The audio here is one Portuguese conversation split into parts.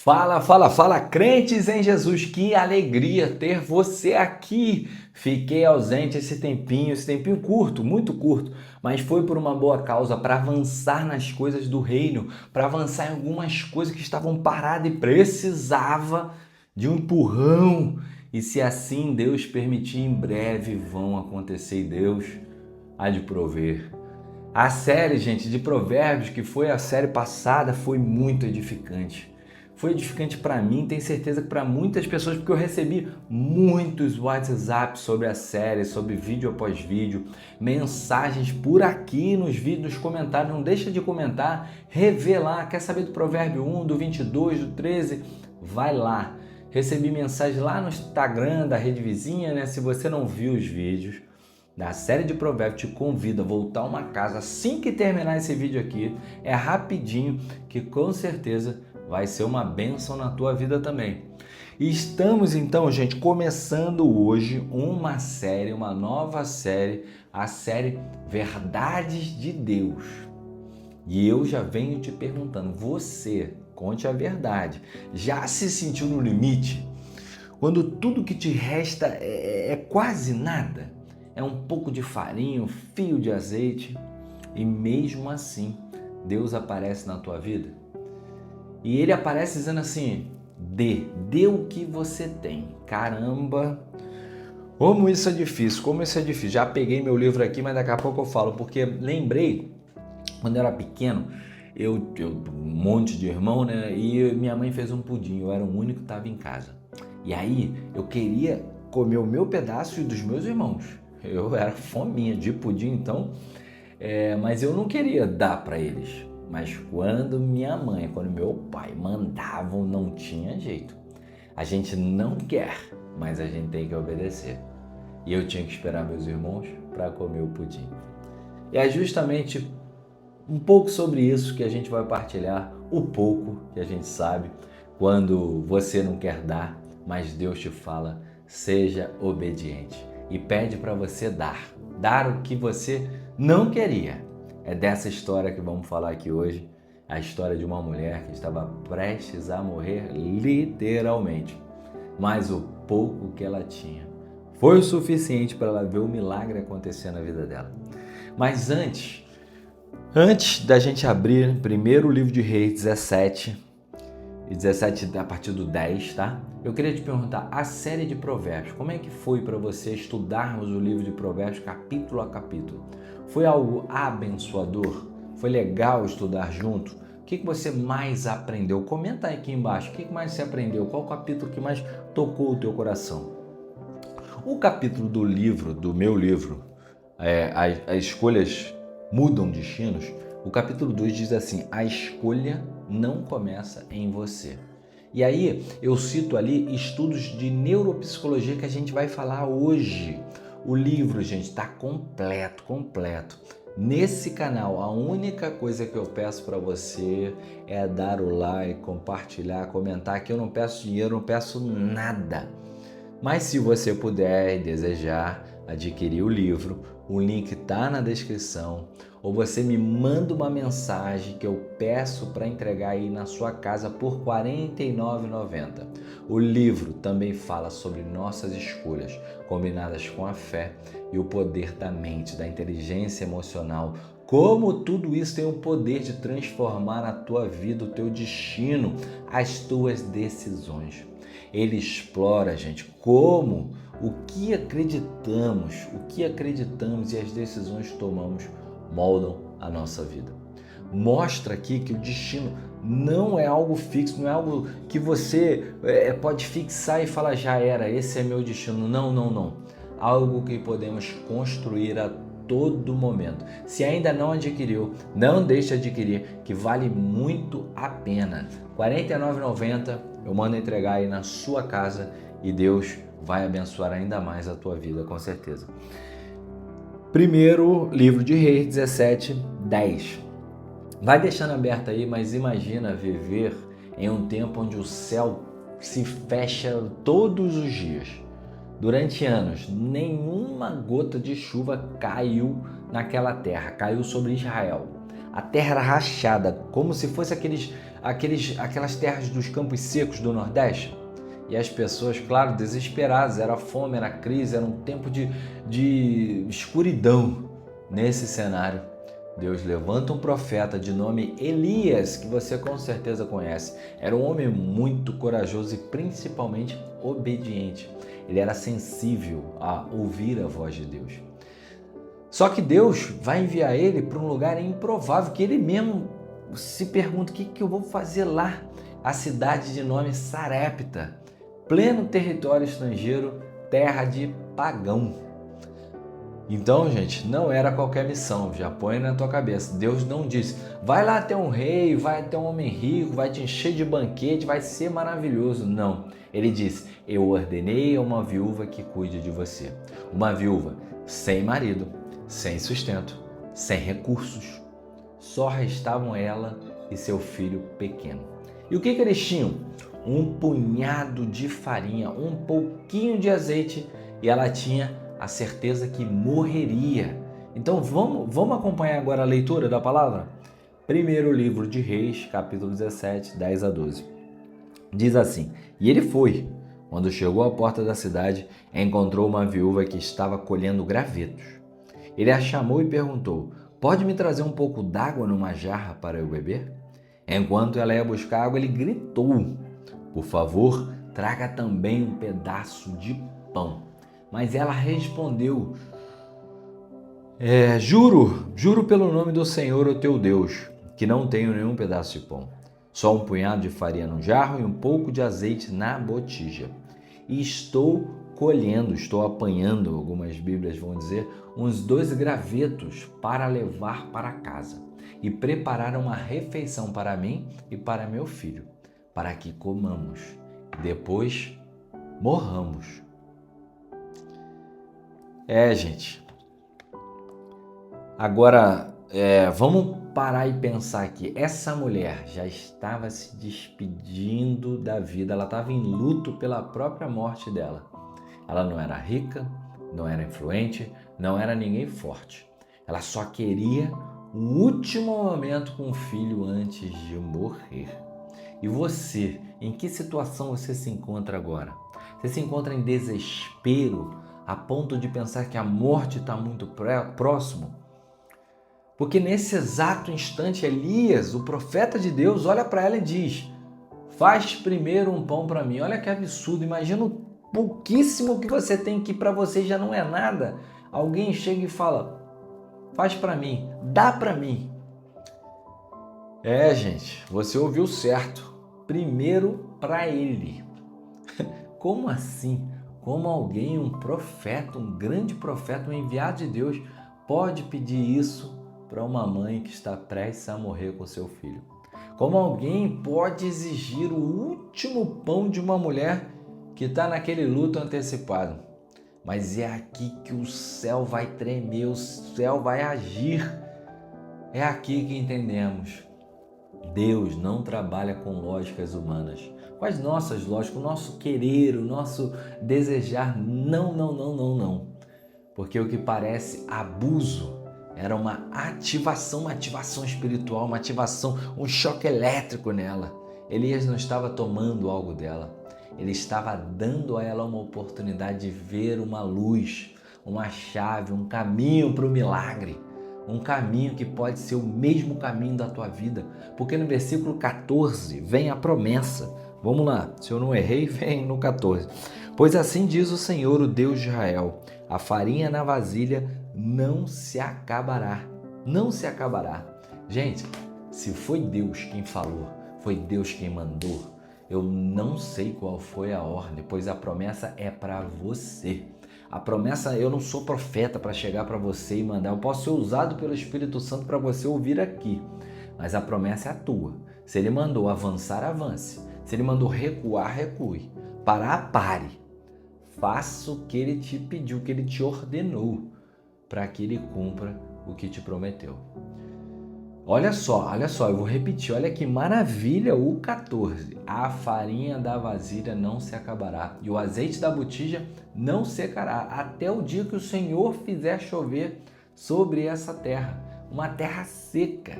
Fala, fala, fala, crentes em Jesus, que alegria ter você aqui. Fiquei ausente esse tempinho curto, muito curto, mas foi por uma boa causa, para avançar nas coisas do reino, para avançar em algumas coisas que estavam paradas e precisava de um empurrão. E se assim Deus permitir, em breve vão acontecer e Deus há de prover. A série, gente, de Provérbios, que foi a série passada, foi muito edificante. Foi edificante para mim, tenho certeza que para muitas pessoas, porque eu recebi muitos WhatsApps sobre a série, sobre vídeo após vídeo, mensagens por aqui nos vídeos, nos comentários. Não deixa de comentar, revelar. Quer saber do Provérbio 1, do 22, do 13? Vai lá. Recebi mensagem lá no Instagram da Rede Vizinha, né? Se você não viu os vídeos da série de Provérbios, te convido a voltar a uma casa assim que terminar esse vídeo aqui. É rapidinho, que com certeza vai ser uma bênção na tua vida também. E estamos então, gente, começando hoje uma série, uma nova série, a série Verdades de Deus. E eu já venho te perguntando, você, conte a verdade, já se sentiu no limite? Quando tudo que te resta é quase nada? É um pouco de farinha, um fio de azeite, e mesmo assim Deus aparece na tua vida? E Ele aparece dizendo assim, dê o que você tem. Caramba, como isso é difícil, como isso é difícil. Já peguei meu livro aqui, mas daqui a pouco eu falo, porque lembrei, quando eu era pequeno, eu um monte de irmão, né? E minha mãe fez um pudim, eu era o único que estava em casa. E aí eu queria comer o meu pedaço e dos meus irmãos. Eu era fominha de pudim, então, mas eu não queria dar para eles. Mas quando minha mãe, quando meu pai mandavam, não tinha jeito. A gente não quer, mas a gente tem que obedecer. E eu tinha que esperar meus irmãos para comer o pudim. E é justamente um pouco sobre isso que a gente vai partilhar, o pouco que a gente sabe, quando você não quer dar, mas Deus te fala, seja obediente e pede para você dar o que você não queria. É dessa história que vamos falar aqui hoje, a história de uma mulher que estava prestes a morrer literalmente, mas o pouco que ela tinha foi o suficiente para ela ver o milagre acontecer na vida dela. Mas antes da gente abrir primeiro o livro de Reis 17, e 17 a partir do 10, tá? Eu queria te perguntar, a série de Provérbios, como é que foi para você estudarmos o livro de Provérbios capítulo a capítulo? Foi algo abençoador? Foi legal estudar junto? O que você mais aprendeu? Comenta aí aqui embaixo, o que mais você aprendeu? Qual capítulo que mais tocou o teu coração? O capítulo do livro, do meu livro, as escolhas mudam destinos, o capítulo 2 diz assim, a escolha não começa em você. E aí eu cito ali estudos de neuropsicologia que a gente vai falar hoje. O livro, gente, está completo. Nesse canal, a única coisa que eu peço para você é dar o like, compartilhar, comentar, que eu não peço dinheiro, não peço nada. Mas se você puder e desejar adquirir o livro, o link está na descrição, ou você me manda uma mensagem que eu peço para entregar aí na sua casa por R$ 49,90. O livro também fala sobre nossas escolhas, combinadas com a fé e o poder da mente, da inteligência emocional, como tudo isso tem o poder de transformar a tua vida, o teu destino, as tuas decisões. Ele explora, gente, como o que acreditamos e as decisões que tomamos moldam a nossa vida. Mostra aqui que o destino não é algo fixo, não é algo que você pode fixar e falar, já era, esse é meu destino. Não. Algo que podemos construir a todo momento. Se ainda não adquiriu, não deixe de adquirir, que vale muito a pena. R$ 49,90 eu mando entregar aí na sua casa e Deus vai abençoar ainda mais a tua vida, com certeza. Primeiro livro de Reis 17, 10. Vai deixando aberto aí, mas imagina viver em um tempo onde o céu se fecha todos os dias. Durante anos, nenhuma gota de chuva caiu naquela terra, caiu sobre Israel. A terra era rachada, como se fosse aquelas terras dos campos secos do Nordeste. E as pessoas, claro, desesperadas, era fome, era crise, era um tempo de escuridão. Nesse cenário, Deus levanta um profeta de nome Elias, que você com certeza conhece. Era um homem muito corajoso e principalmente obediente. Ele era sensível a ouvir a voz de Deus. Só que Deus vai enviar ele para um lugar improvável, que ele mesmo se pergunta: o que eu vou fazer lá? A cidade de nome Sarepta, pleno território estrangeiro, terra de pagão. Então, gente, não era qualquer missão, já põe na tua cabeça. Deus não disse: vai lá ter um rei, vai ter um homem rico, vai te encher de banquete, vai ser maravilhoso. Não, ele disse: eu ordenei a uma viúva que cuide de você. Uma viúva sem marido, sem sustento, sem recursos. Só restavam ela e seu filho pequeno. E o que eles tinham? Um punhado de farinha, um pouquinho de azeite, e ela tinha a certeza que morreria. Então vamos acompanhar agora a leitura da palavra? Primeiro livro de Reis, capítulo 17, 10 a 12. Diz assim: e ele foi. Quando chegou à porta da cidade, encontrou uma viúva que estava colhendo gravetos. Ele a chamou e perguntou: pode me trazer um pouco d'água numa jarra para eu beber? Enquanto ela ia buscar água, ele gritou: por favor, traga também um pedaço de pão. Mas ela respondeu: juro pelo nome do Senhor, o teu Deus, que não tenho nenhum pedaço de pão. Só um punhado de farinha no jarro e um pouco de azeite na botija. E estou apanhando, algumas bíblias vão dizer, uns 2 gravetos para levar para casa e preparar uma refeição para mim e para meu filho, para que comamos, depois morramos. Gente. Agora, vamos parar e pensar aqui. Essa mulher já estava se despedindo da vida, ela estava em luto pela própria morte dela. Ela não era rica, não era influente, não era ninguém forte. Ela só queria um último momento com o filho antes de morrer. E você, em que situação você se encontra agora? Você se encontra em desespero, a ponto de pensar que a morte está muito próximo? Porque nesse exato instante, Elias, o profeta de Deus, olha para ela e diz: faz primeiro um pão para mim. Olha que absurdo, imagina o pouquíssimo que você tem, que para você já não é nada. Alguém chega e fala: faz para mim, dá para mim. Gente, você ouviu certo. Primeiro para ele. Como assim? Como alguém, um profeta, um grande profeta, um enviado de Deus, pode pedir isso para uma mãe que está prestes a morrer com seu filho? Como alguém pode exigir o último pão de uma mulher que está naquele luto antecipado? Mas é aqui que o céu vai tremer, o céu vai agir. É aqui que entendemos: Deus não trabalha com lógicas humanas, com as nossas lógicas, o nosso querer, o nosso desejar. Não. Porque o que parece abuso era uma ativação espiritual, uma ativação, um choque elétrico nela. Elias não estava tomando algo dela, ele estava dando a ela uma oportunidade de ver uma luz, uma chave, um caminho para o milagre. Um caminho que pode ser o mesmo caminho da tua vida. Porque no versículo 14 vem a promessa. Vamos lá, se eu não errei, vem no 14. Pois assim diz o Senhor, o Deus de Israel: a farinha na vasilha não se acabará. Não se acabará. Gente, se foi Deus quem falou, foi Deus quem mandou, eu não sei qual foi a ordem, pois a promessa é para você. A promessa, eu não sou profeta para chegar para você e mandar. Eu posso ser usado pelo Espírito Santo para você ouvir aqui. Mas a promessa é a tua. Se ele mandou avançar, avance. Se ele mandou recuar, recue. Parar, pare. Faça o que ele te pediu, o que ele te ordenou, para que ele cumpra o que te prometeu. Olha só, eu vou repetir, olha que maravilha o 14. A farinha da vasilha não se acabará e o azeite da botija não secará, até o dia que o Senhor fizer chover sobre essa terra, uma terra seca.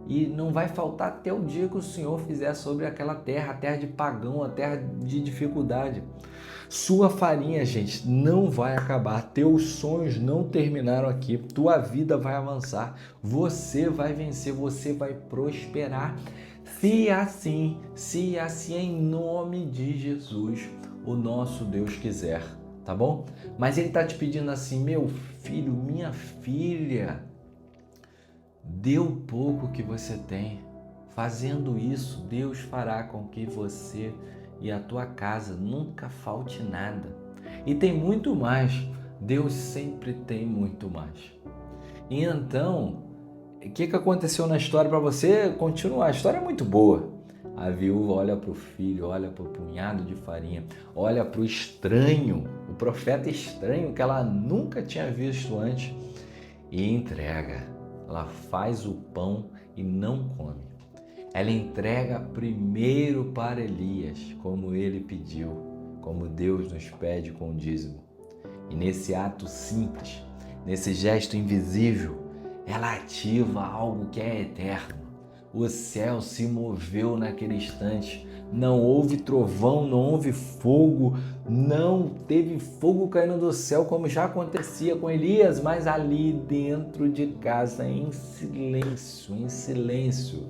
e não vai faltar até o dia que o Senhor fizer sobre aquela terra, a terra de pagão, a terra de dificuldade. Sua farinha, gente, não vai acabar. Teus sonhos não terminaram aqui. Tua vida vai avançar. Você vai vencer, você vai prosperar. Se assim em nome de Jesus, o nosso Deus quiser, tá bom? Mas ele tá te pedindo assim, meu filho, minha filha, dê o pouco que você tem. Fazendo isso, Deus fará com que você e a tua casa nunca falte nada. E tem muito mais. Deus sempre tem muito mais. E então, o que aconteceu na história para você continuar? A história é muito boa. A viúva olha para o filho, olha para o punhado de farinha, olha para o estranho, o profeta estranho que ela nunca tinha visto antes e entrega. Ela faz o pão e não come. Ela entrega primeiro para Elias, como ele pediu, como Deus nos pede com o dízimo. E nesse ato simples, nesse gesto invisível, ela ativa algo que é eterno. O céu se moveu naquele instante. Não houve trovão, não houve fogo, não teve fogo caindo do céu como já acontecia com Elias, mas ali dentro de casa, em silêncio,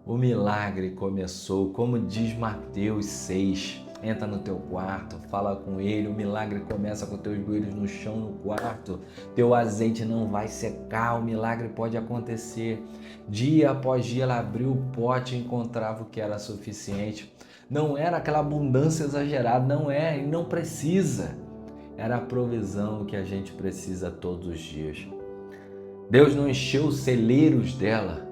o milagre começou, como diz Mateus 6. Entra no teu quarto, fala com ele, o milagre começa com teus joelhos no chão no quarto. Teu azeite não vai secar, o milagre pode acontecer. Dia após dia ela abriu o pote e encontrava o que era suficiente. Não era aquela abundância exagerada, não é e não precisa. Era a provisão que a gente precisa todos os dias. Deus não encheu os celeiros dela,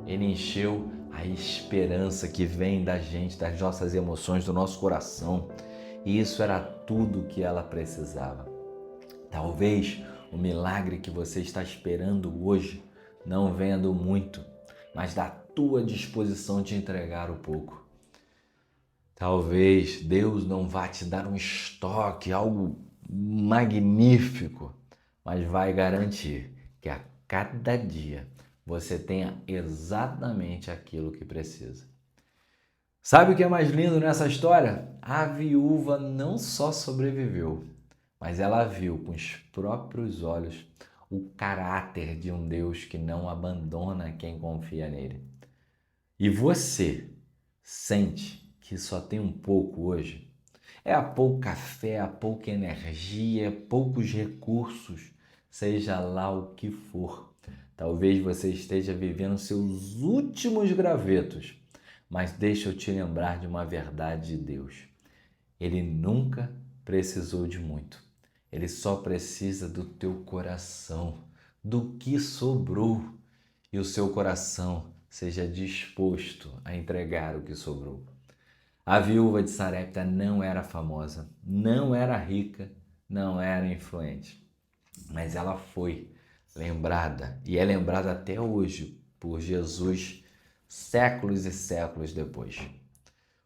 Ele encheu a esperança que vem da gente, das nossas emoções, do nosso coração. E isso era tudo que ela precisava. Talvez o milagre que você está esperando hoje não venha do muito, mas da tua disposição de entregar o pouco. Talvez Deus não vá te dar um estoque, algo magnífico, mas vai garantir que a cada dia você tenha exatamente aquilo que precisa. Sabe o que é mais lindo nessa história? A viúva não só sobreviveu, mas ela viu com os próprios olhos o caráter de um Deus que não abandona quem confia nele. E você sente que só tem um pouco hoje? É a pouca fé, a pouca energia, poucos recursos, seja lá o que for. Talvez você esteja vivendo seus últimos gravetos, mas deixa eu te lembrar de uma verdade de Deus. Ele nunca precisou de muito. Ele só precisa do teu coração, do que sobrou. E o seu coração seja disposto a entregar o que sobrou. A viúva de Sarepta não era famosa, não era rica, não era influente, mas ela foi lembrada e é lembrada até hoje por Jesus séculos e séculos depois,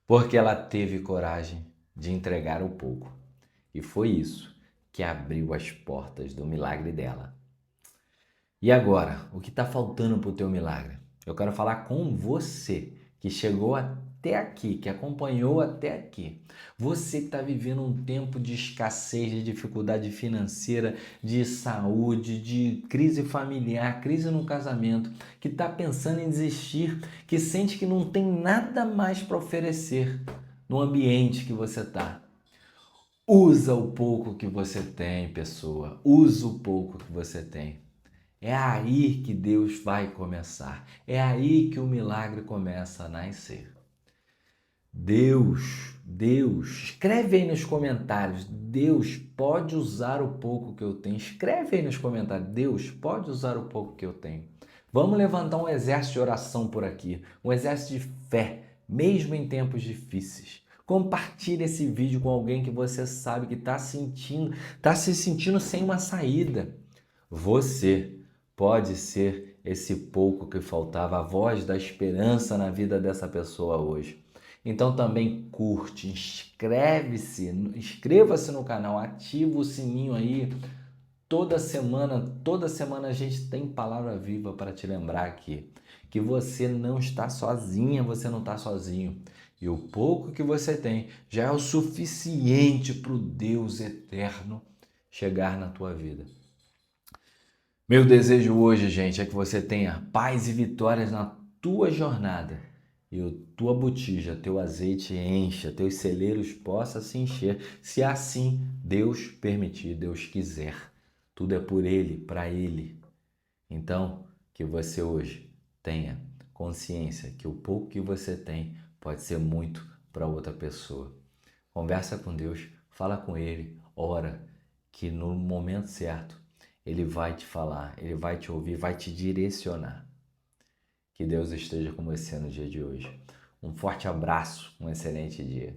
porque ela teve coragem de entregar o pouco e foi isso que abriu as portas do milagre dela. E agora, o que está faltando para o teu milagre? Eu quero falar com você que chegou até aqui, que acompanhou até aqui. Você que está vivendo um tempo de escassez, de dificuldade financeira, de saúde, de crise familiar, crise no casamento, que está pensando em desistir, que sente que não tem nada mais para oferecer no ambiente que você está. Usa o pouco que você tem, pessoa. Usa o pouco que você tem. É aí que Deus vai começar. É aí que o milagre começa a nascer. Deus, escreve aí nos comentários. Deus pode usar o pouco que eu tenho. Escreve aí nos comentários. Deus pode usar o pouco que eu tenho. Vamos levantar um exército de oração por aqui. Um exército de fé, mesmo em tempos difíceis. Compartilhe esse vídeo com alguém que você sabe que está se sentindo sem uma saída. Você pode ser esse pouco que faltava, a voz da esperança na vida dessa pessoa hoje. Então também curte, inscreva-se no canal, ativa o sininho aí. Toda semana a gente tem palavra viva para te lembrar aqui que você não está sozinha, você não está sozinho. E o pouco que você tem já é o suficiente para o Deus eterno chegar na tua vida. Meu desejo hoje, gente, é que você tenha paz e vitórias na tua jornada e a tua botija, teu azeite encha, teus celeiros possam se encher, se assim Deus permitir, Deus quiser. Tudo é por Ele, para Ele. Então, que você hoje tenha consciência que o pouco que você tem pode ser muito para outra pessoa. Conversa com Deus, fala com Ele, ora, que no momento certo Ele vai te falar, Ele vai te ouvir, vai te direcionar. Que Deus esteja com você no dia de hoje. Um forte abraço, um excelente dia.